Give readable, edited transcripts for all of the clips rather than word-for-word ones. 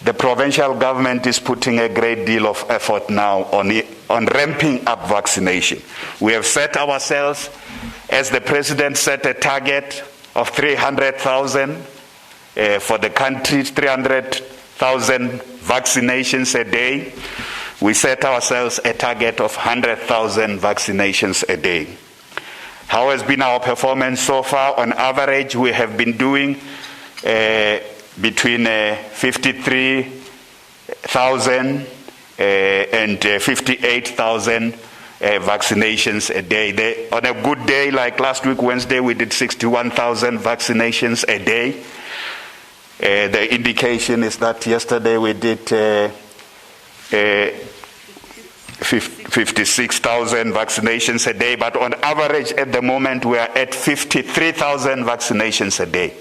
The provincial government is putting a great deal of effort now on ramping up vaccination. We have set ourselves, as the President set a target of 300,000 for the country, 300,000 vaccinations a day. We set ourselves a target of 100,000 vaccinations a day. How has been our performance so far? On average, we have been doing between 53,000 and 58,000 vaccinations a day. On a good day, like last week, Wednesday, we did 61,000 vaccinations a day. The indication is that yesterday we did 56,000 vaccinations a day, but on average at the moment we are at 53,000 vaccinations a day.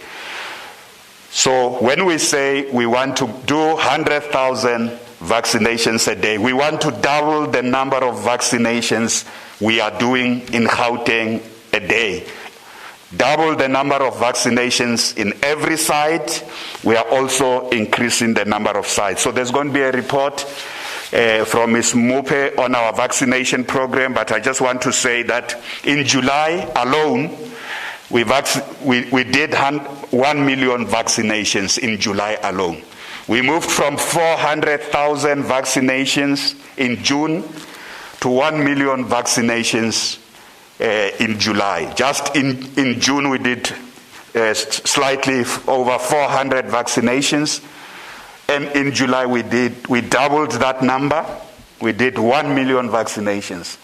So when we say we want to do 100,000 vaccinations a day, we want to double the number of vaccinations we are doing in Gauteng a day. Double the number of vaccinations in every site. We are also increasing the number of sites. So there's going to be a report from Ms. Mupe on our vaccination program, but I just want to say that in July alone, we did 1 million vaccinations in July alone. We moved from 400,000 vaccinations in June to 1 million vaccinations in July. Just in June we did slightly over 400 vaccinations, and in July we doubled that number. We did 1 million vaccinations,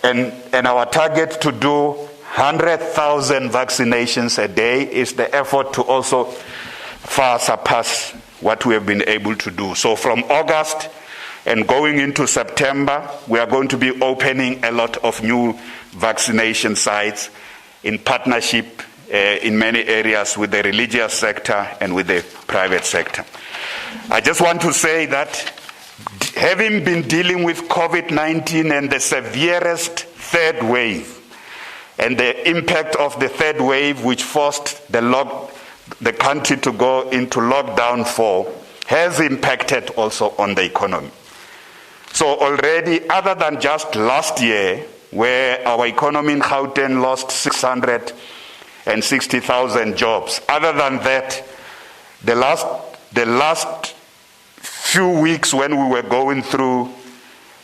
and our target to do 100,000 vaccinations a day is the effort to also far surpass what we have been able to do. So from August and going into September, we are going to be opening a lot of new vaccination sites in partnership in many areas with the religious sector and with the private sector. I just want to say that having been dealing with COVID-19 and the severest third wave, and the impact of the third wave, which forced the country to go into lockdown 4, has impacted also on the economy. So already, other than just last year, where our economy in Gauteng lost 660,000 jobs, other than that, the last few weeks when we were going through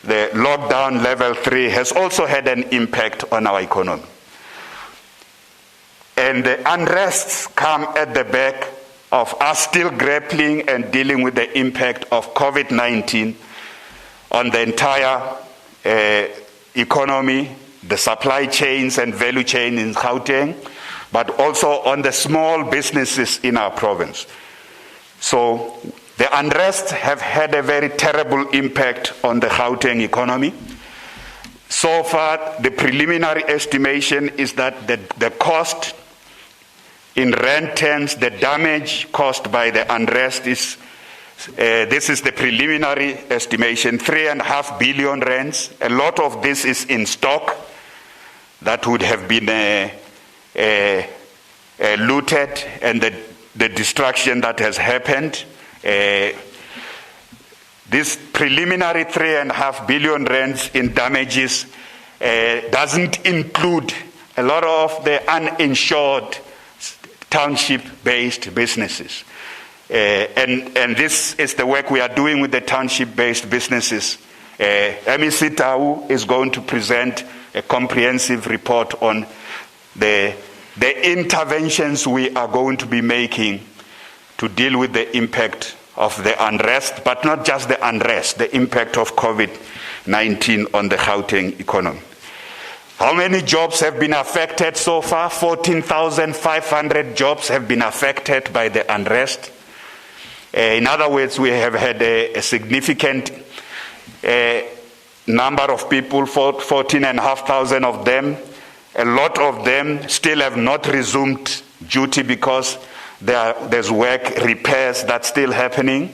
the lockdown level 3 has also had an impact on our economy. And the unrests come at the back of us still grappling and dealing with the impact of COVID-19 on the entire economy, the supply chains and value chain in Gauteng, but also on the small businesses in our province. So the unrest have had a very terrible impact on the Gauteng economy. So far, the preliminary estimation is that the cost in rand terms, the damage caused by the unrest is, this is the preliminary estimation, 3.5 billion rands. A lot of this is in stock that would have been looted, and the destruction that has happened. This preliminary 3.5 billion rands in damages doesn't include a lot of the uninsured township-based businesses. And this is the work we are doing with the township-based businesses. MEC Tau is going to present a comprehensive report on the interventions we are going to be making to deal with the impact of the unrest, but not just the unrest, the impact of COVID-19 on the Gauteng economy. How many jobs have been affected so far? 14,500 jobs have been affected by the unrest. In other words, we have had a significant number of people, 14,500 of them. A lot of them still have not resumed duty because there's work, repairs that's still happening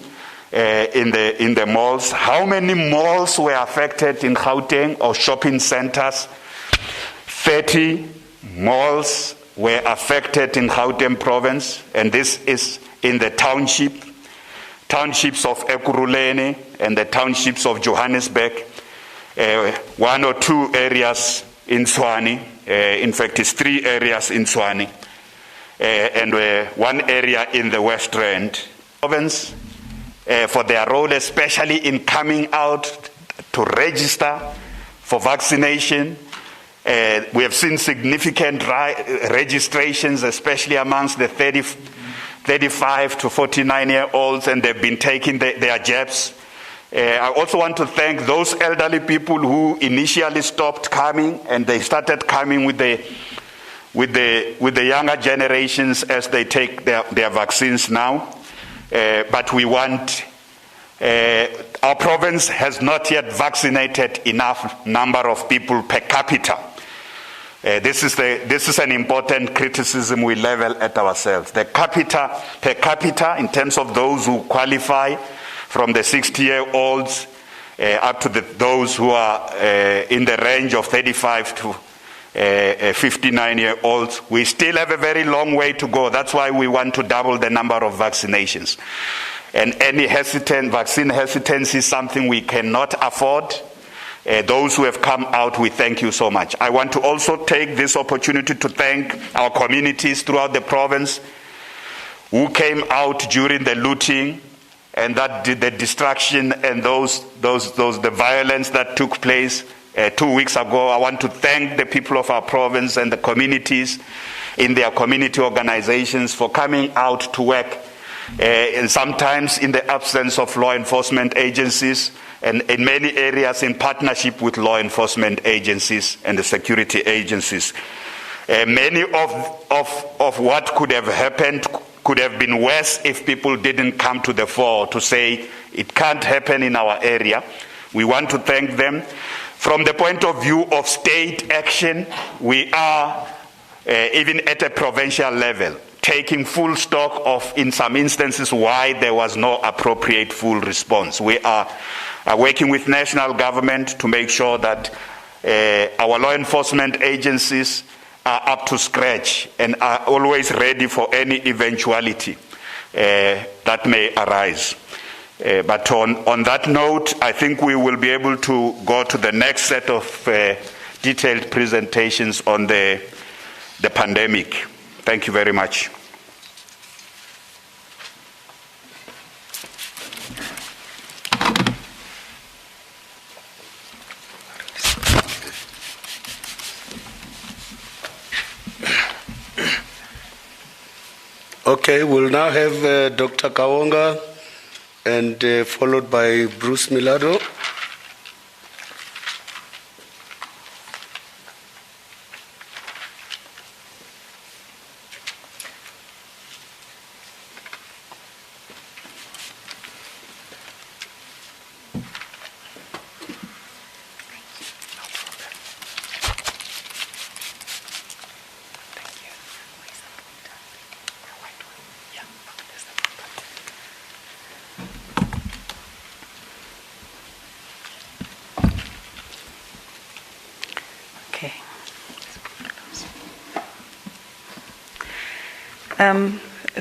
in the malls. How many malls were affected in Gauteng, or shopping centers? 30 malls were affected in Gauteng province, and this is in the township townships of Ekurhuleni and the townships of Johannesburg, 1 or 2 areas in Tshwane, in fact it's 3 areas in Tshwane, and 1 area in the West Rand province, for their role, especially in coming out to register for vaccination. We have seen significant registrations, especially amongst the 35 to 49-year-olds, and they've been taking their jabs. I also want to thank those elderly people who initially stopped coming, and they started coming with the younger generations as they take their vaccines now. But we want, our province has not yet vaccinated enough number of people per capita. This is an important criticism we level at ourselves. The per capita, in terms of those who qualify, from the 60-year-olds up to those who are in the range of 35 to 59-year-olds, we still have a very long way to go. That's why we want to double the number of vaccinations. And any vaccine hesitancy is something we cannot afford. Those who have come out, we thank you so much. I want to also take this opportunity to thank our communities throughout the province who came out during the looting and the destruction and the violence that took place 2 weeks ago. I want to thank the people of our province and the communities in their community organizations for coming out to work, and sometimes in the absence of law enforcement agencies, and in many areas in partnership with law enforcement agencies and the security agencies. Many of what could have happened could have been worse if people didn't come to the fore to say it can't happen in our area. We want to thank them. From the point of view of state action, we are, even at a provincial level, taking full stock of, in some instances, why there was no appropriate full response. We are working with national government to make sure that our law enforcement agencies are up to scratch and are always ready for any eventuality that may arise. But on that note, I think we will be able to go to the next set of detailed presentations on the pandemic. Thank you very much. Okay, we'll now have Dr. Kawonga and followed by Bruce Milado.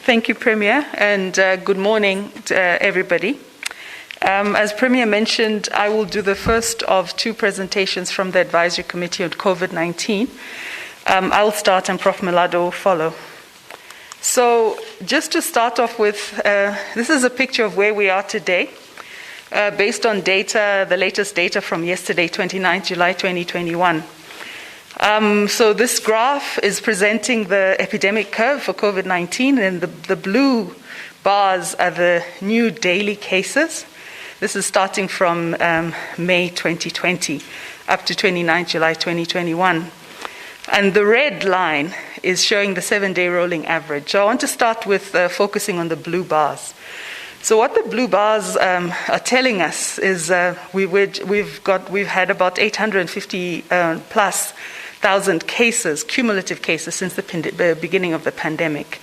Thank you, Premier, and good morning to everybody. As Premier mentioned, I will do the first of 2 presentations from the Advisory Committee on COVID-19. I'll start and Prof. Milado will follow. So just to start off with, this is a picture of where we are today, based on data, the latest data from yesterday, 29th July 2021. So this graph is presenting the epidemic curve for COVID-19, and the blue bars are the new daily cases. This is starting from May 2020 up to 29th July 2021. And the red line is showing the 7-day rolling average. So I want to start with focusing on the blue bars. So what the blue bars are telling us is we've had about 850 plus thousand cases, cumulative cases, since the beginning of the pandemic.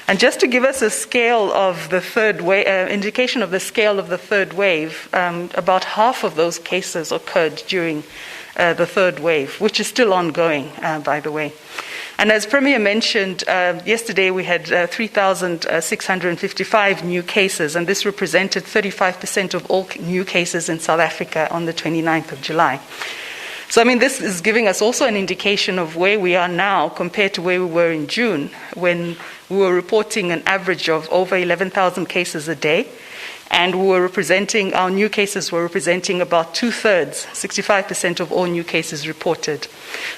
And just to give us a scale of the third wave, indication of the scale of the third wave, about half of those cases occurred during the third wave, which is still ongoing, by the way. And as Premier mentioned, yesterday we had 3,655 new cases, and this represented 35% of all new cases in South Africa on the 29th of July. So, I mean, this is giving us also an indication of where we are now compared to where we were in June, when we were reporting an average of over 11,000 cases a day, and our new cases were representing about 2/3, 65% of all new cases reported.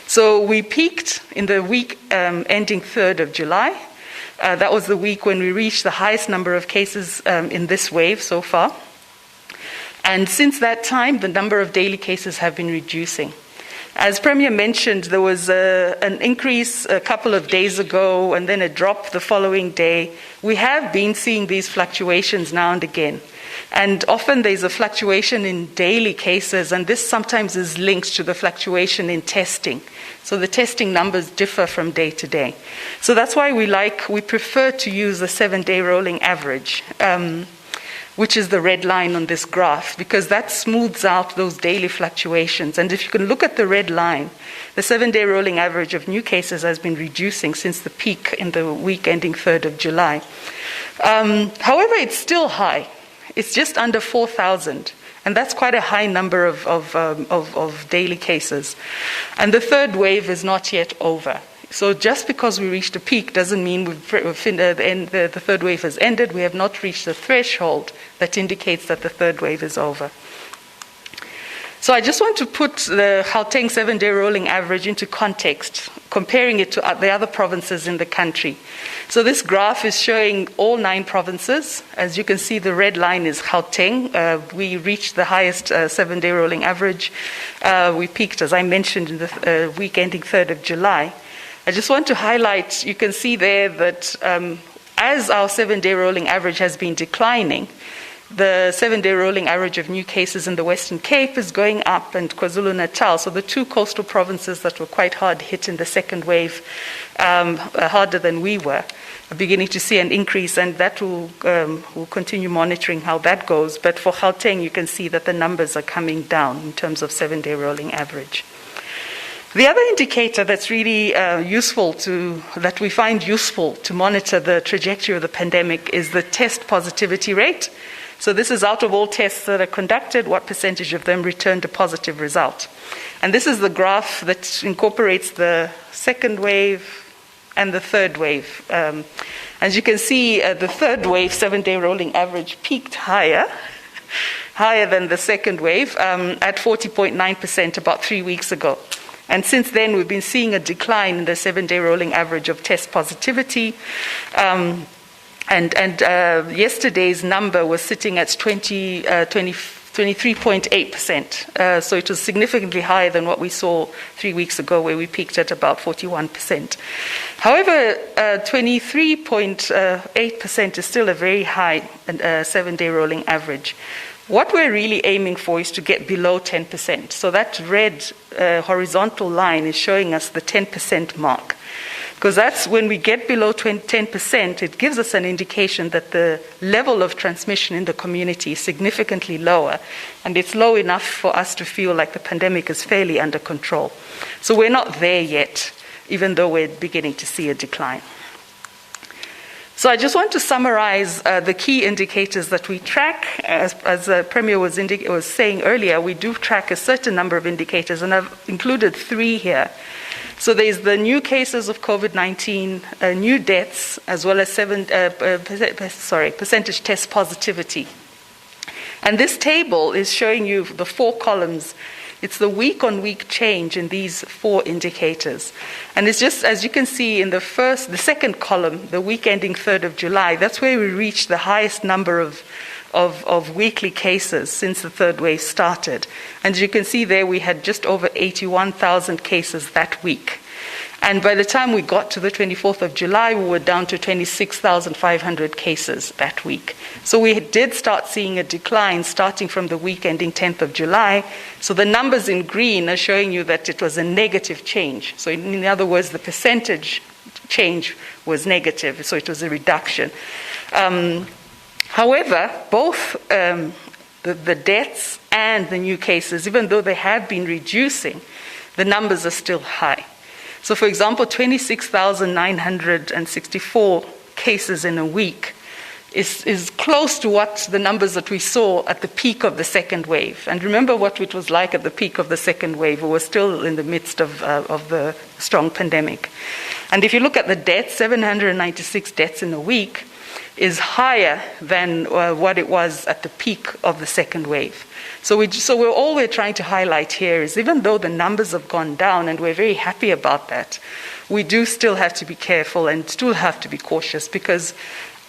So we peaked in the week ending 3rd of July. That was the week when we reached the highest number of cases in this wave so far. And since that time, the number of daily cases have been reducing. As Premier mentioned, there was an increase a couple of days ago and then a drop the following day. We have been seeing these fluctuations now and again. And often there's a fluctuation in daily cases, and this sometimes is linked to the fluctuation in testing. So the testing numbers differ from day to day. So that's why we prefer to use the 7-day rolling average, which is the red line on this graph, because that smooths out those daily fluctuations. And if you can look at the red line, the 7-day rolling average of new cases has been reducing since the peak in the week ending 3rd of July. However, it's still high. It's just under 4,000. And that's quite a high number of daily cases. And the third wave is not yet over. So just because we reached a peak doesn't mean the third wave has ended. We have not reached the threshold that indicates that the third wave is over. So I just want to put the Gauteng 7-day rolling average into context, comparing it to the other provinces in the country. So this graph is showing all 9 provinces. As you can see, the red line is Gauteng. We reached the highest 7-day rolling average. We peaked, as I mentioned, in the week ending 3rd of July. I just want to highlight, you can see there that as our 7-day rolling average has been declining, the 7-day rolling average of new cases in the Western Cape is going up, and KwaZulu-Natal, so the 2 coastal provinces that were quite hard hit in the second wave, harder than we were, are beginning to see an increase, and that we'll continue monitoring how that goes. But for Gauteng, you can see that the numbers are coming down in terms of 7-day rolling average. The other indicator that's really that we find useful to monitor the trajectory of the pandemic is the test positivity rate. So this is out of all tests that are conducted, what percentage of them returned a positive result. And this is the graph that incorporates the second wave and the third wave. As you can see, the third wave 7-day rolling average peaked higher than the second wave at 40.9% about 3 weeks ago. And since then, we've been seeing a decline in the 7-day rolling average of test positivity. Yesterday's number was sitting at 23.8%. So it was significantly higher than what we saw 3 weeks ago, where we peaked at about 41%. However, 23.8% is still a very high 7-day rolling average. What we're really aiming for is to get below 10%. So that red horizontal line is showing us the 10% mark. Because that's when we get below 10%, it gives us an indication that the level of transmission in the community is significantly lower, and it's low enough for us to feel like the pandemic is fairly under control. So we're not there yet, even though we're beginning to see a decline. So I just want to summarize the key indicators that we track. As Premier was saying earlier, we do track a certain number of indicators, and I've included 3 here. So there's the new cases of COVID-19, new deaths, as well as percentage test positivity. And this table is showing you the 4 columns. It's the week-on-week change in these 4 indicators. And it's just, as you can see in the second column, the week ending 3rd of July, that's where we reached the highest number of weekly cases since the third wave started. And as you can see there, we had just over 81,000 cases that week. And by the time we got to the 24th of July, we were down to 26,500 cases that week. So we did start seeing a decline starting from the week ending 10th of July. So the numbers in green are showing you that it was a negative change. So in other words, the percentage change was negative, so it was a reduction. However, both the deaths and the new cases, even though they have been reducing, the numbers are still high. So, for example, 26,964 cases in a week is close to what the numbers that we saw at the peak of the second wave. And remember what it was like at the peak of the second wave. We were still in the midst of the strong pandemic. And if you look at the deaths, 796 deaths in a week is higher than what it was at the peak of the second wave. So all we're trying to highlight here is even though the numbers have gone down, and we're very happy about that, we do still have to be careful and still have to be cautious, because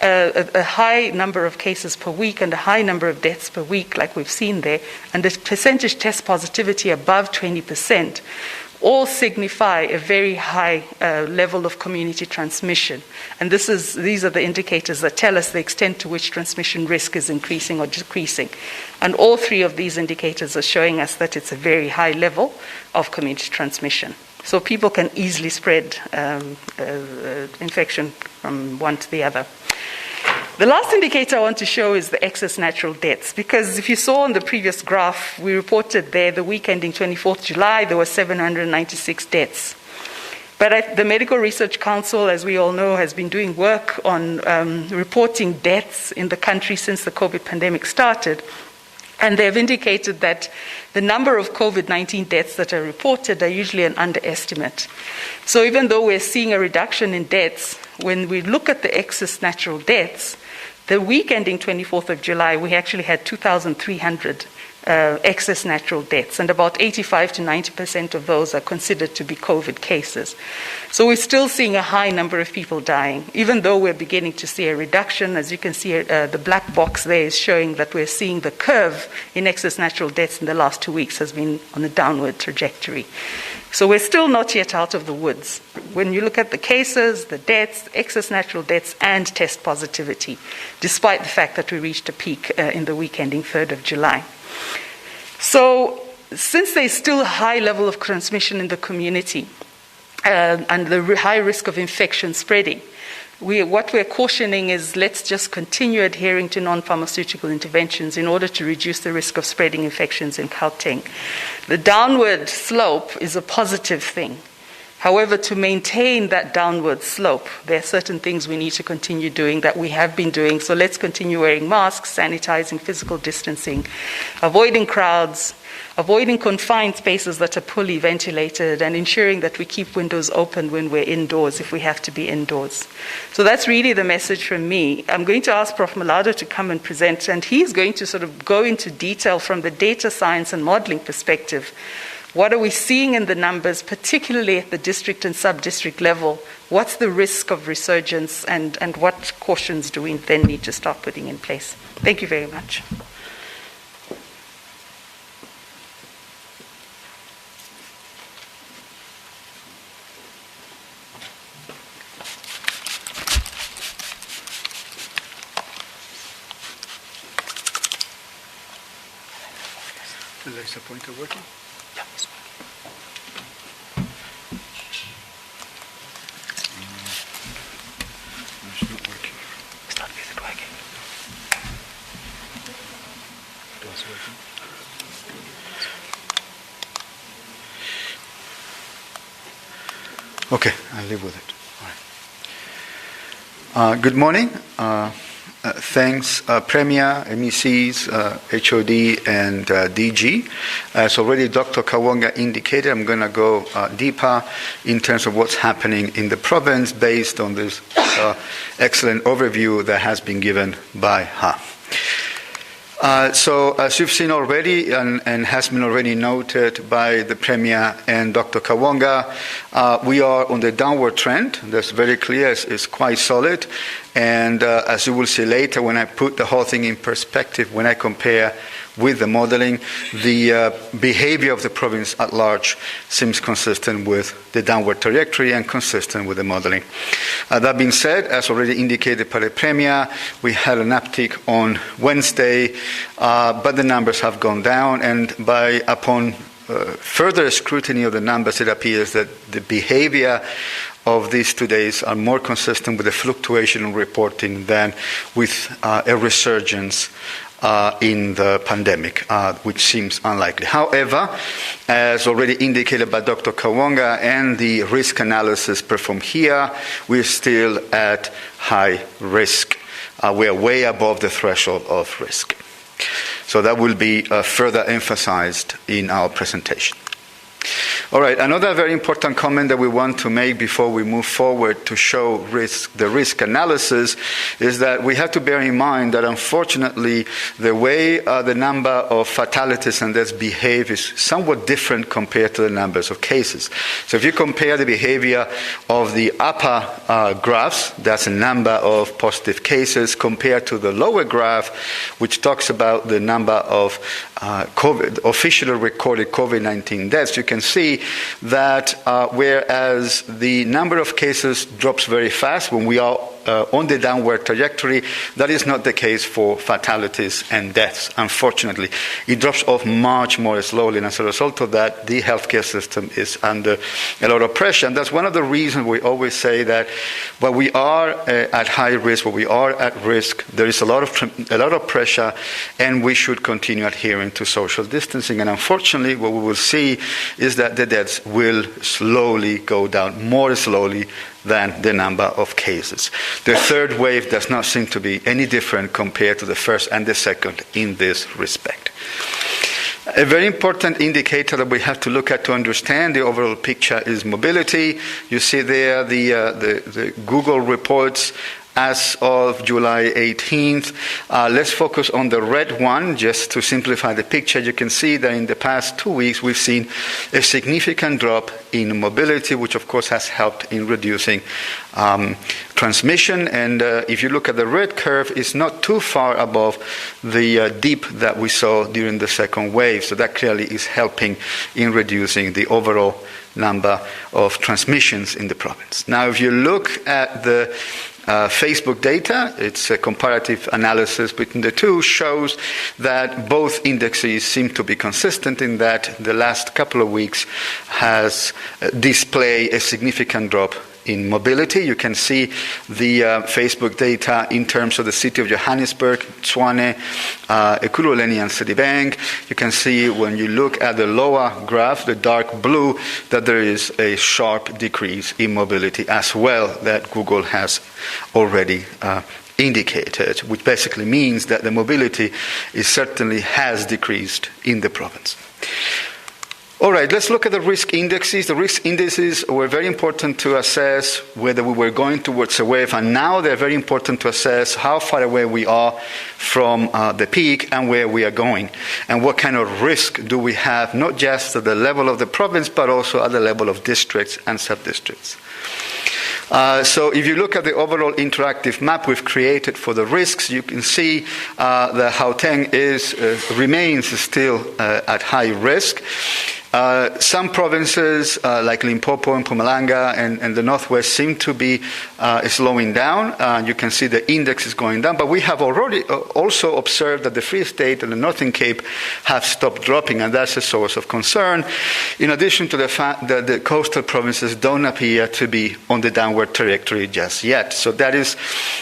a high number of cases per week and a high number of deaths per week, like we've seen there, and the percentage test positivity above 20%, all signify a very high level of community transmission. And these are the indicators that tell us the extent to which transmission risk is increasing or decreasing. And all three of these indicators are showing us that it's a very high level of community transmission. So people can easily spread infection from one to the other. The last indicator I want to show is the excess natural deaths, because if you saw on the previous graph, we reported there the week ending 24th July, there were 796 deaths. But the Medical Research Council, as we all know, has been doing work on reporting deaths in the country since the COVID pandemic started. And they've indicated that the number of COVID-19 deaths that are reported are usually an underestimate. So even though we're seeing a reduction in deaths, when we look at the excess natural deaths, the week ending 24th of July, we actually had 2,300 excess natural deaths, and about 85 to 90% of those are considered to be COVID cases. So we're still seeing a high number of people dying, even though we're beginning to see a reduction. As you can see, the black box there is showing that we're seeing the curve in excess natural deaths in the last 2 weeks has been on a downward trajectory. So we're still not yet out of the woods. When you look at the cases, the deaths, excess natural deaths, and test positivity, despite the fact that we reached a peak in the week ending 3rd of July. So since there's still a high level of transmission in the community and the high risk of infection spreading, what we're cautioning is let's just continue adhering to non-pharmaceutical interventions in order to reduce the risk of spreading infections in Gauteng. The downward slope is a positive thing. However, to maintain that downward slope, there are certain things we need to continue doing that we have been doing. So let's continue wearing masks, sanitizing, physical distancing, avoiding crowds, avoiding confined spaces that are poorly ventilated, and ensuring that we keep windows open when we're indoors if we have to be indoors. So that's really the message from me. I'm going to ask Prof. Malado to come and present, and he's going to sort of go into detail from the data science and modeling perspective. What are we seeing in the numbers, particularly at the district and sub-district level? What's the risk of resurgence, and what cautions do we then need to start putting in place? Thank you very much. Is the pointer working? Yeah, it's working. It's not working. It's not really working. It was working. Okay, I'll live with it. All right. Good morning. Thanks, Premier, MECs, HOD, and DG. As already Dr. Kawonga indicated, I'm going to go deeper in terms of what's happening in the province based on this excellent overview that has been given by her. So as you've seen already and has been already noted by the Premier and Dr. Kawonga, we are on the downward trend. That's very clear. It's quite solid. And as you will see later, when I put the whole thing in perspective, when I compare with the modeling, the behavior of the province at large seems consistent with the downward trajectory and consistent with the modeling. That being said, as already indicated by the Premier, we had an uptick on Wednesday, but the numbers have gone down, and upon further scrutiny of the numbers, it appears that the behavior of these 2 days are more consistent with the fluctuation in reporting than with a resurgence in the pandemic, which seems unlikely. However, as already indicated by Dr. Kawonga and the risk analysis performed here, we're still at high risk. We're way above the threshold of risk. So that will be further emphasized in our presentation. All right, another very important comment that we want to make before we move forward to show the risk analysis is that we have to bear in mind that unfortunately the way the number of fatalities and deaths behave is somewhat different compared to the numbers of cases. So if you compare the behavior of the upper graphs, that's the number of positive cases, compared to the lower graph, which talks about the number of officially recorded COVID-19 deaths, you can see that whereas the number of cases drops very fast when we are on the downward trajectory, that is not the case for fatalities and deaths, unfortunately. It drops off much more slowly, and as a result of that, the healthcare system is under a lot of pressure. And that's one of the reasons we always say that while we are at high risk, while we are at risk, there is a lot of pressure, and we should continue adhering to social distancing. And unfortunately, what we will see is that the deaths will slowly go down, more slowly than the number of cases. The third wave does not seem to be any different compared to the first and the second in this respect. A very important indicator that we have to look at to understand the overall picture is mobility. You see there the Google reports as of July 18th. Let's focus on the red one just to simplify the picture. You can see that in the past 2 weeks we've seen a significant drop in mobility, which of course has helped in reducing transmission. And if you look at the red curve, it's not too far above the dip that we saw during the second wave. So that clearly is helping in reducing the overall number of transmissions in the province. Now, if you look at the Facebook data, it's a comparative analysis between the two, shows that both indexes seem to be consistent in that the last couple of weeks has displayed a significant drop in mobility. You can see the Facebook data in terms of the city of Johannesburg, Tshwane, Ekurhuleni and Sedibeng. You can see when you look at the lower graph, the dark blue, that there is a sharp decrease in mobility as well that Google has already indicated, which basically means that the mobility certainly has decreased in the province. All right, let's look at the risk indexes. The risk indices were very important to assess whether we were going towards a wave, and now they're very important to assess how far away we are from the peak and where we are going, and what kind of risk do we have, not just at the level of the province, but also at the level of districts and sub-districts. So if you look at the overall interactive map we've created for the risks, you can see that Gauteng remains still at high risk. Some provinces like Limpopo and Mpumalanga and the Northwest seem to be slowing down. You can see the index is going down, but we have already also observed that the Free State and the Northern Cape have stopped dropping, and that's a source of concern, in addition to the fact that the coastal provinces don't appear to be on the downward trajectory just yet. So that is,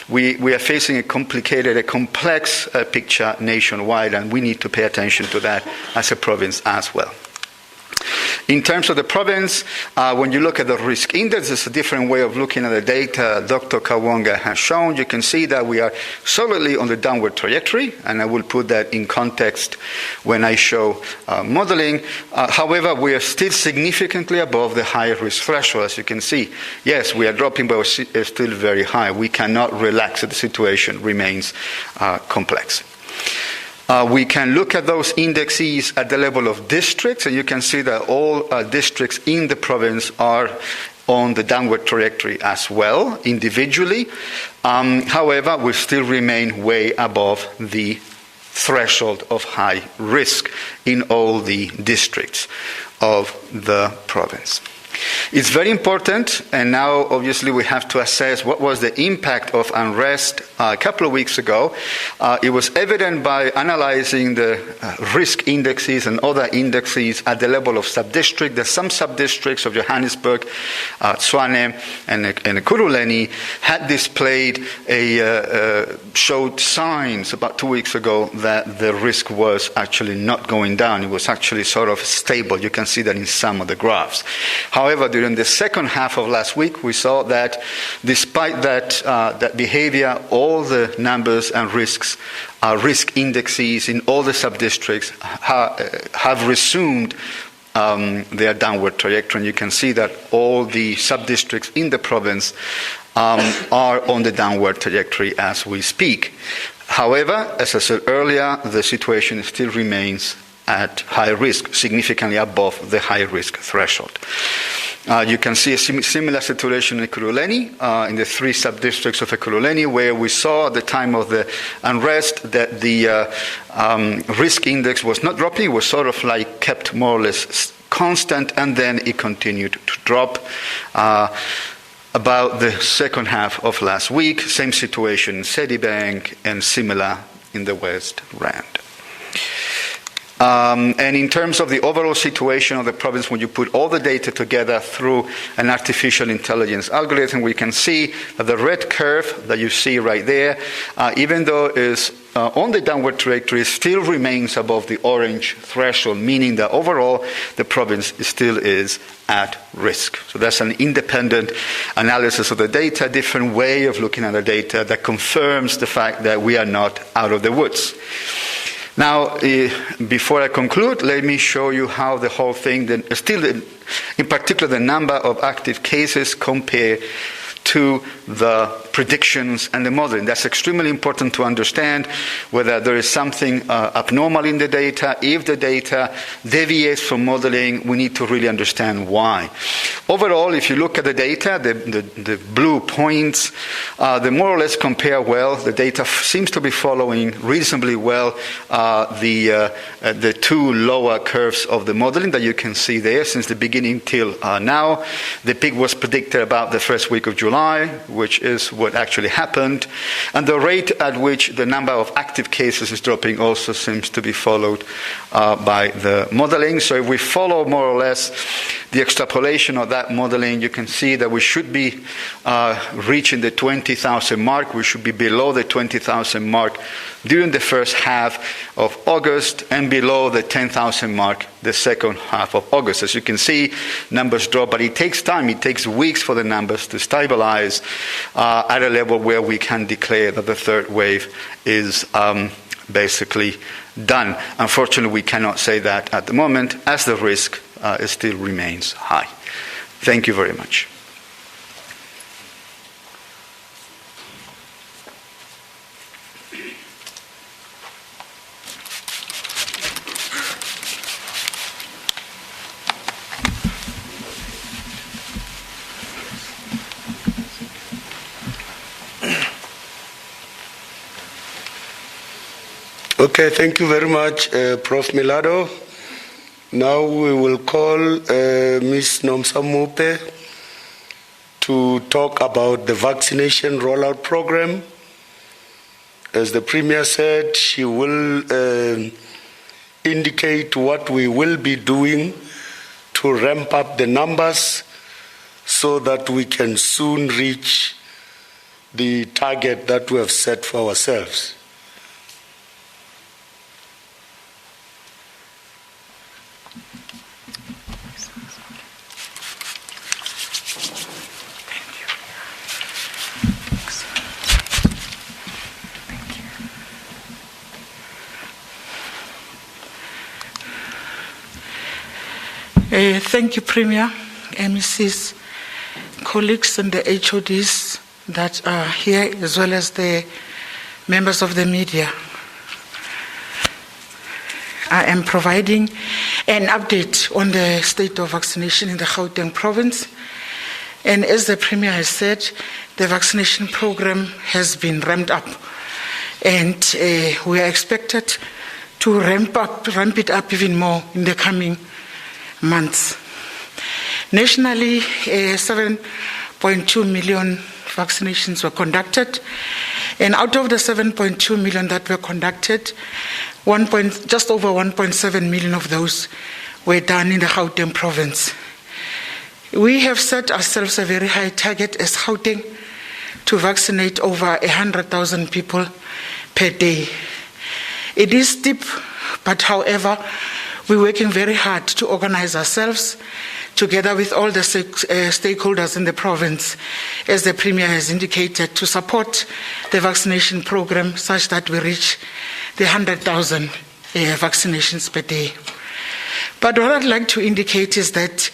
we are facing a complex picture nationwide, and we need to pay attention to that as a province as well. In terms of the province, when you look at the risk index, it's a different way of looking at the data Dr. Kawonga has shown. You can see that we are solidly on the downward trajectory, and I will put that in context when I show modeling. However, we are still significantly above the high risk threshold, as you can see. Yes, we are dropping, but we're still very high. We cannot relax. The situation remains complex. We can look at those indexes at the level of districts, and you can see that all districts in the province are on the downward trajectory as well, individually. However, we still remain way above the threshold of high risk in all the districts of the province. It's very important, and now obviously we have to assess what was the impact of unrest a couple of weeks ago. It was evident by analyzing the risk indexes and other indexes at the level of sub-district. There's some sub-districts of Johannesburg, Tshwane, and Ekurhuleni had displayed showed signs about 2 weeks ago that the risk was actually not going down. It was actually sort of stable. You can see that in some of the graphs. However, during the second half of last week, we saw that despite that behavior, all the numbers and risk indexes in all the sub-districts have resumed their downward trajectory. And you can see that all the sub-districts in the province are on the downward trajectory as we speak. However, as I said earlier, the situation still remains at high risk, significantly above the high risk threshold. You can see a similar situation in Ekurhuleni, in the 3 sub-districts of Ekurhuleni, where we saw at the time of the unrest that the risk index was not dropping, it was sort of like kept more or less constant, and then it continued to drop. About the second half of last week, same situation in Sedibeng and similar in the West Rand. And in terms of the overall situation of the province, when you put all the data together through an artificial intelligence algorithm, we can see that the red curve that you see right there, even though it is on the downward trajectory, still remains above the orange threshold, meaning that overall the province still is at risk. So that's an independent analysis of the data, different way of looking at the data that confirms the fact that we are not out of the woods. Now, before I conclude, let me show you how the whole thing, in particular the number of active cases compare to the predictions and the modeling. That's extremely important to understand whether there is something abnormal in the data. If the data deviates from modeling, we need to really understand why. Overall, if you look at the data, the blue points, they more or less compare well. The data seems to be following reasonably well the 2 lower curves of the modeling that you can see there since the beginning till now. The peak was predicted about the first week of July, which is what actually happened. And the rate at which the number of active cases is dropping also seems to be followed by the modeling. So if we follow more or less the extrapolation of that modeling, you can see that we should be reaching the 20,000 mark. We should be below the 20,000 mark during the first half of August and below the 10,000 mark the second half of August. As you can see, numbers drop, but it takes time. It takes weeks for the numbers to stabilize at a level where we can declare that the third wave is basically done. Unfortunately, we cannot say that at the moment, as the risk still remains high. Thank you very much. Okay, thank you very much, Prof. Milado. Now we will call Ms. Nomsa Mupe to talk about the vaccination rollout program. As the Premier said, she will indicate what we will be doing to ramp up the numbers so that we can soon reach the target that we have set for ourselves. Thank you, Premier, MECs, colleagues and the HODs that are here, as well as the members of the media. I am providing an update on the state of vaccination in the Gauteng province. And as the Premier has said, the vaccination program has been ramped up. And we are expected to ramp it up even more in the coming months. Nationally, 7.2 million vaccinations were conducted, and out of the 7.2 million that were conducted, just over 1.7 million of those were done in the Gauteng province. We have set ourselves a very high target as Gauteng to vaccinate over 100,000 people per day. It is steep, but however, we're working very hard to organize ourselves together with all the stakeholders in the province, as the Premier has indicated, to support the vaccination program such that we reach the 100,000 vaccinations per day. But what I'd like to indicate is that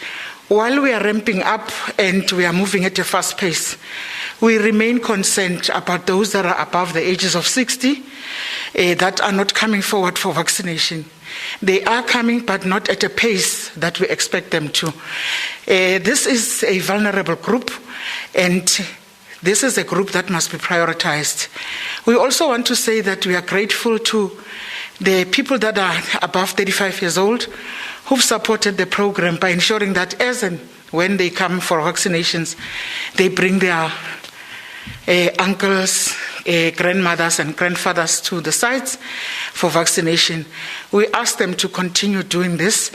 while we are ramping up and we are moving at a fast pace, we remain concerned about those that are above the ages of 60 that are not coming forward for vaccination. They are coming, but not at a pace that we expect them to. This is a vulnerable group, and this is a group that must be prioritized. We also want to say that we are grateful to the people that are above 35 years old who've supported the program by ensuring that as and when they come for vaccinations, they bring their uncles, grandmothers and grandfathers to the sites for vaccination. We ask them to continue doing this,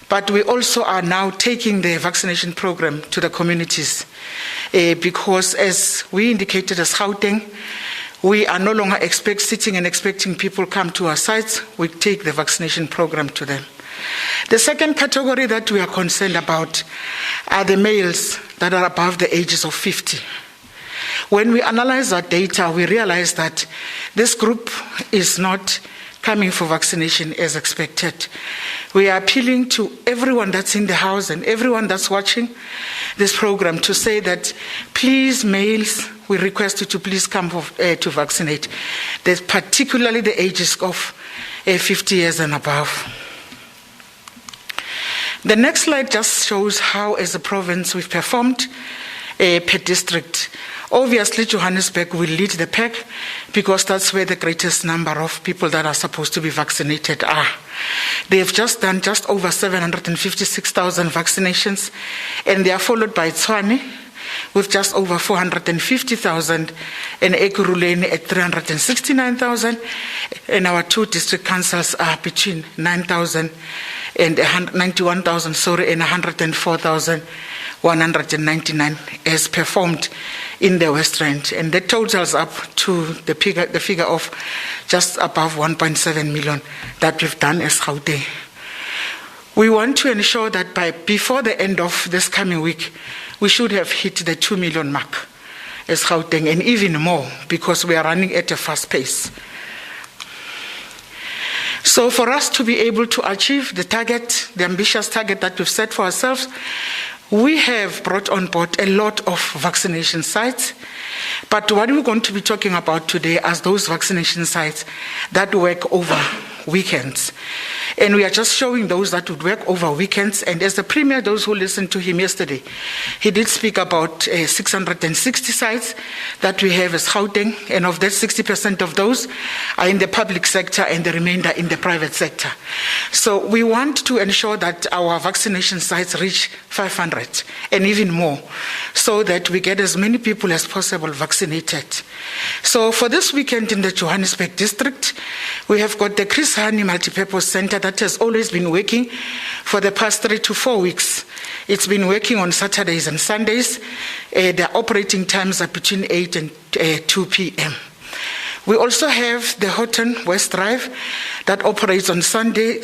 but we also are now taking the vaccination program to the communities because, as we indicated as Gauteng, we are no longer sitting and expecting people come to our sites. We take the vaccination program to them. The second category that we are concerned about are the males that are above the ages of 50. When we analyze our data, we realize that this group is not coming for vaccination as expected. We are appealing to everyone that's in the house and everyone that's watching this program to say that, please, males, we request you to please come to vaccinate, particularly the ages of 50 years and above. The next slide just shows how, as a province, we've performed per district. Obviously, Johannesburg will lead the pack because that's where the greatest number of people that are supposed to be vaccinated are. They have just done just over 756,000 vaccinations, and they are followed by Tshwane with just over 450,000, and Ekurhuleni at 369,000, and our two district councils are between 9,000 and 91,000, and 104,199 as performed in the West Rand, and that totals up to the figure of just above 1.7 million that we've done as Gauteng. We want to ensure that before the end of this coming week, we should have hit the 2 million mark as Gauteng, and even more because we are running at a fast pace. So for us to be able to achieve the target, the ambitious target that we've set for ourselves, we have brought on board a lot of vaccination sites. But what we're going to be talking about today are those vaccination sites that work over weekends. And we are just showing those that would work over weekends. And as the Premier, those who listened to him yesterday, he did speak about 660 sites that we have as Gauteng. And of that, 60% of those are in the public sector and the remainder in the private sector. So we want to ensure that our vaccination sites reach 500 and even more, so that we get as many people as possible vaccinated. So for this weekend in the Johannesburg district, we have got the Chris Hani Multipurpose Center that has always been working for the past 3 to 4 weeks. It's been working on Saturdays and Sundays. The operating times are between 8 and 2 p.m. We also have the Houghton West Drive that operates on Saturday,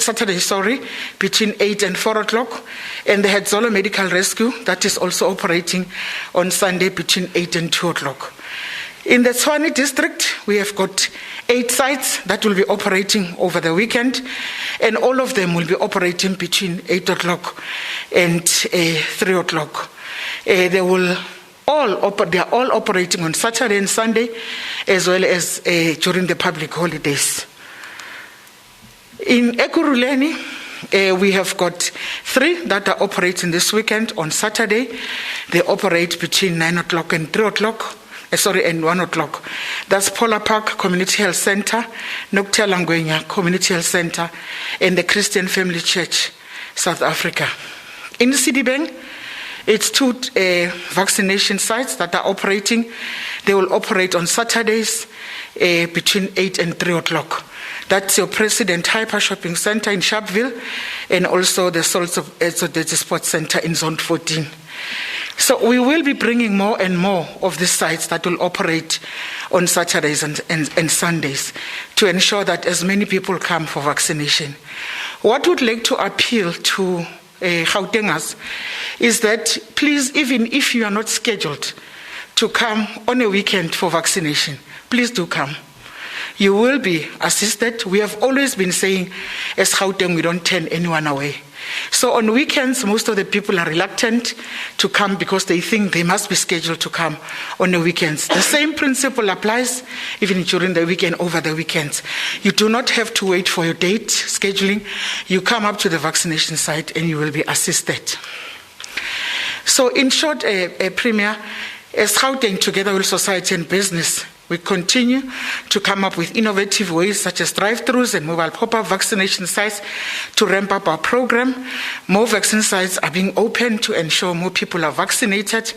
between 8 and 4 o'clock, and the Hadzolo Medical Rescue that is also operating on Sunday between 8 and 2 o'clock. In the Tshwane district, we have got 8 sites that will be operating over the weekend, and all of them will be operating between 8 o'clock and 3 o'clock. They are all operating on Saturday and Sunday, as well as during the public holidays. In Ekurhuleni, we have got 3 that are operating this weekend on Saturday. They operate between 9 o'clock and 3 o'clock. And 1 o'clock. That's Polar Park Community Health Center, Noctela Ngwenya Community Health Center, and the Christian Family Church, South Africa. In Sidibeng, It's 2 vaccination sites that are operating. They will operate on Saturdays between 8 and 3 o'clock. That's your President Hyper Shopping Center in Sharpeville and also the Salts of Etzodete Sports Center in Zone 14. So we will be bringing more and more of these sites that will operate on Saturdays and Sundays to ensure that as many people come for vaccination. What we'd like to appeal to Gautengers is that please, even if you are not scheduled to come on a weekend for vaccination, please do come. You will be assisted. We have always been saying, as Gauteng, we don't turn anyone away. So on weekends, most of the people are reluctant to come because they think they must be scheduled to come on the weekends. The same principle applies even during the weekend, over the weekends. You do not have to wait for your date scheduling. You come up to the vaccination site and you will be assisted. So in short, Premier, as Gauteng, together with society and business, we continue to come up with innovative ways such as drive-thrus and mobile pop-up vaccination sites to ramp up our program. More vaccine sites are being opened to ensure more people are vaccinated.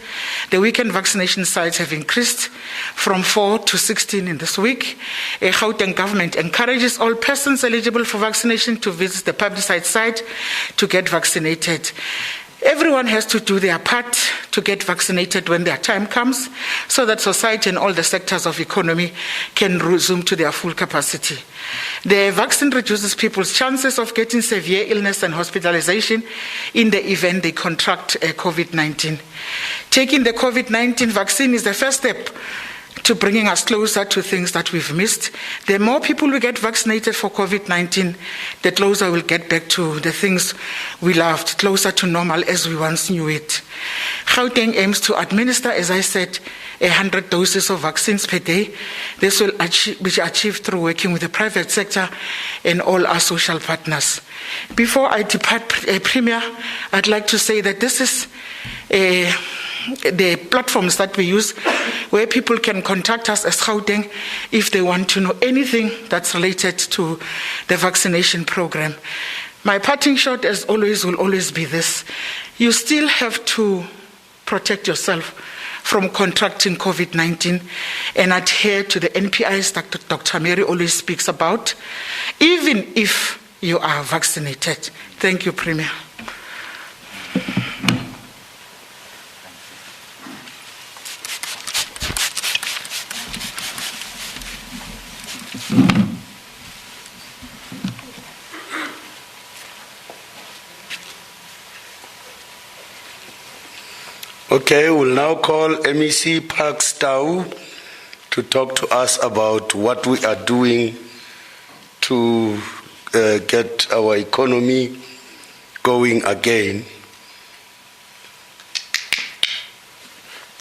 The weekend vaccination sites have increased from 4 to 16 in this week. A Gauteng government encourages all persons eligible for vaccination to visit the publicized site to get vaccinated. Everyone has to do their part to get vaccinated when their time comes so that society and all the sectors of economy can resume to their full capacity. The vaccine reduces people's chances of getting severe illness and hospitalization in the event they contract COVID-19. Taking the COVID-19 vaccine is the first step to bringing us closer to things that we've missed. The more people we get vaccinated for COVID-19, the closer we'll get back to the things we loved, closer to normal as we once knew it. Gauteng aims to administer, as I said, 100 doses of vaccines per day. This will be achieved through working with the private sector and all our social partners. Before I depart, Premier, I'd like to say that this is the platforms that we use where people can contact us as Gauteng if they want to know anything that's related to the vaccination program. My parting shot, as always, will always be this. You still have to protect yourself from contracting COVID-19 and adhere to the NPIs that Dr. Mary always speaks about, even if you are vaccinated. Thank you, Premier. Okay, we'll now call MEC Parks Tau to talk to us about what we are doing to get our economy going again.